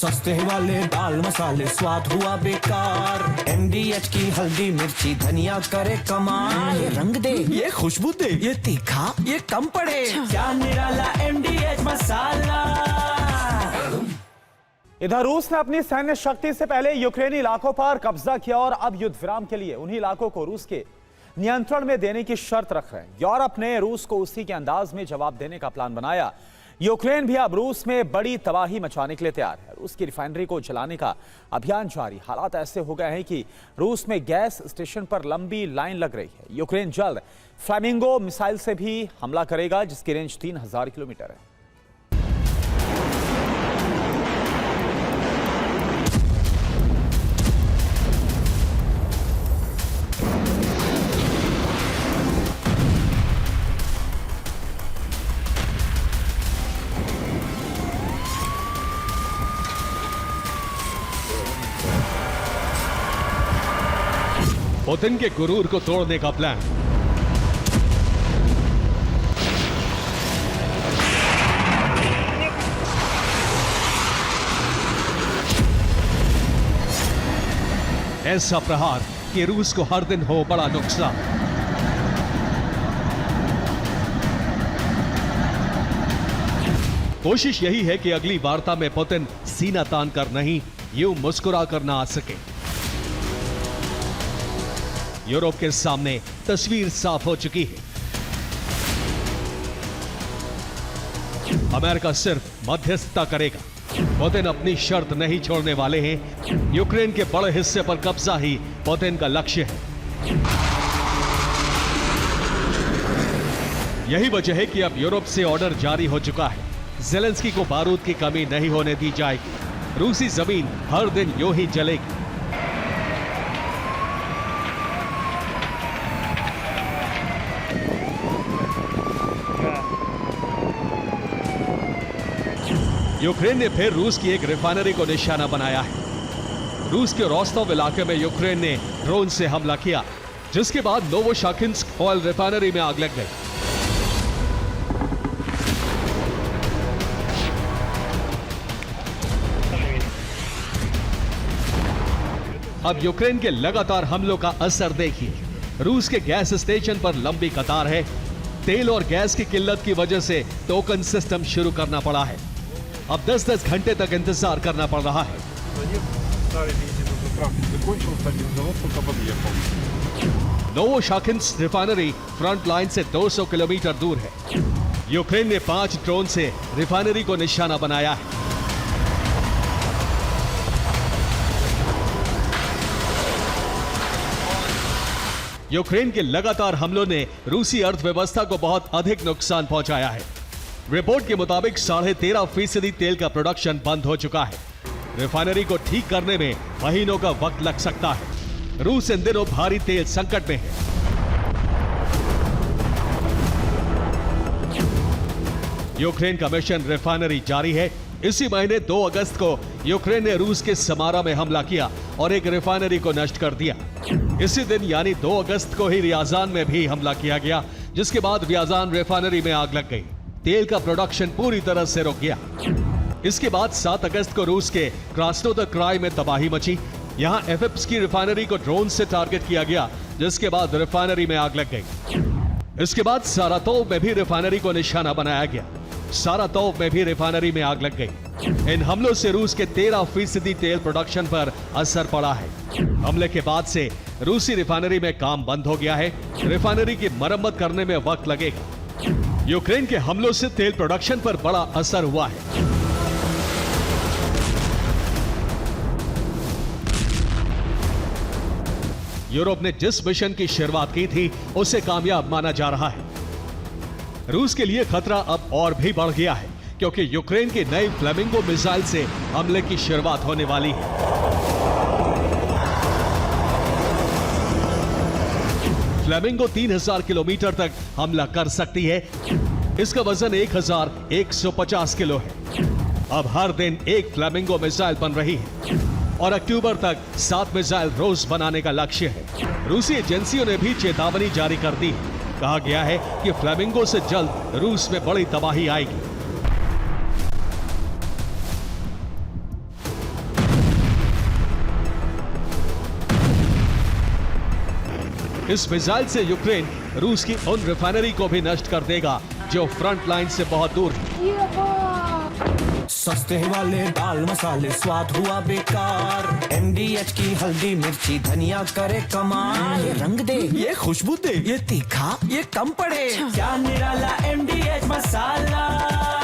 सस्ते वाले दाल मसाले स्वाद हुआ बेकार। MDH की हल्दी मिर्ची धनिया करे कमाल। ये रंग दे, ये खुशबू दे, ये तीखा, ये कम पड़े। क्या निराला MDH मसाला। इधर रूस ने अपनी सैन्य शक्ति से पहले यूक्रेनी इलाकों पर कब्जा किया और अब युद्ध विराम के लिए उन्हीं इलाकों को रूस के नियंत्रण में देने की शर्त रख रहे हैं। यूरोप ने रूस को उसी के अंदाज में जवाब देने का प्लान बनाया। यूक्रेन भी अब रूस में बड़ी तबाही मचाने के लिए तैयार है। रूस की रिफाइनरी को जलाने का अभियान जारी। हालात ऐसे हो गए हैं कि रूस में गैस स्टेशन पर लंबी लाइन लग रही है। यूक्रेन जल्द फ्लैमिंगो मिसाइल से भी हमला करेगा, जिसकी रेंज 3000 किलोमीटर है। पुतिन के गुरूर को तोड़ने का प्लान। ऐसा प्रहार कि रूस को हर दिन हो बड़ा नुकसान। कोशिश यही है कि अगली वार्ता में पुतिन सीना तान कर नहीं, यूं मुस्कुरा कर ना आ सके। यूरोप के सामने तस्वीर साफ हो चुकी है। अमेरिका सिर्फ मध्यस्थता करेगा। पुतिन अपनी शर्त नहीं छोड़ने वाले हैं। यूक्रेन के बड़े हिस्से पर कब्जा ही पुतिन का लक्ष्य है। यही वजह है कि अब यूरोप से ऑर्डर जारी हो चुका है। ज़ेलेंस्की को बारूद की कमी नहीं होने दी जाएगी। रूसी जमीन हर दिन यूं ही जलेगी। यूक्रेन ने फिर रूस की एक रिफाइनरी को निशाना बनाया है। रूस के रोस्तोव इलाके में यूक्रेन ने ड्रोन से हमला किया, जिसके बाद नोवोशाकिन्स्क ऑयल रिफाइनरी में आग लग गई। अब यूक्रेन के लगातार हमलों का असर देखिए। रूस के गैस स्टेशन पर लंबी कतार है। तेल और गैस की किल्लत की वजह से टोकन सिस्टम शुरू करना पड़ा है। अब 10-10 घंटे तक इंतजार करना पड़ रहा है। नोवोशाकिन्स्क रिफाइनरी फ्रंट लाइन से 200 किलोमीटर दूर है। यूक्रेन ने 5 ड्रोन से रिफाइनरी को निशाना बनाया है। यूक्रेन के लगातार हमलों ने रूसी अर्थव्यवस्था को बहुत अधिक नुकसान पहुंचाया है। रिपोर्ट के मुताबिक 13.5% तेल का प्रोडक्शन बंद हो चुका है। रिफाइनरी को ठीक करने में महीनों का वक्त लग सकता है। रूस इन दिनों भारी तेल संकट में है। यूक्रेन का मिशन रिफाइनरी जारी है। इसी महीने 2 अगस्त को यूक्रेन ने रूस के समारा में हमला किया और एक रिफाइनरी को नष्ट कर दिया। इसी दिन यानी 2 अगस्त को ही रियाजान में भी हमला किया गया, जिसके बाद रियाजान रिफाइनरी में आग लग गई। तेल का प्रोडक्शन पूरी तरह से रुक गया। इसके बाद 7 अगस्त को रूस के क्रास्नोदर क्राई में तबाही मची। यहां एफएप्स की रिफाइनरी को ड्रोन से टारगेट किया गया, जिसके बाद रिफाइनरी में आग लग गई। इसके बाद सारातोव में भी रिफाइनरी को निशाना बनाया गया। सारातोव में भी रिफाइनरी में आग लग गई। इन हमलों से रूस के 13% तेल प्रोडक्शन पर असर पड़ा है। हमले के बाद से रूसी रिफाइनरी में काम बंद हो गया है। रिफाइनरी की मरम्मत करने में वक्त लगेगा। यूक्रेन के हमलों से तेल प्रोडक्शन पर बड़ा असर हुआ है। यूरोप ने जिस मिशन की शुरुआत की थी, उसे कामयाब माना जा रहा है। रूस के लिए खतरा अब और भी बढ़ गया है, क्योंकि यूक्रेन की नई फ्लेमिंगो मिसाइल से हमले की शुरुआत होने वाली है। फ्लेमिंगो 3000 किलोमीटर तक हमला कर सकती है। इसका वजन 1150 किलो है। अब हर दिन एक फ्लेमिंगो मिसाइल बन रही है और अक्टूबर तक 7 मिसाइल रोज बनाने का लक्ष्य है। रूसी एजेंसियों ने भी चेतावनी जारी कर दी है। कहा गया है कि फ्लेमिंगो से जल्द रूस में बड़ी तबाही आएगी। इस मिसाइल से यूक्रेन रूस की उन रिफाइनरी को भी नष्ट कर देगा जो फ्रंट लाइन से बहुत दूर है। सस्ते वाले दाल मसाले स्वाद हुआ बेकार। MDH की हल्दी मिर्ची धनिया करे कमाल। ये रंग दे, ये खुशबू दे, ये तीखा, ये कम पड़े। क्या निराला MDH मसाला।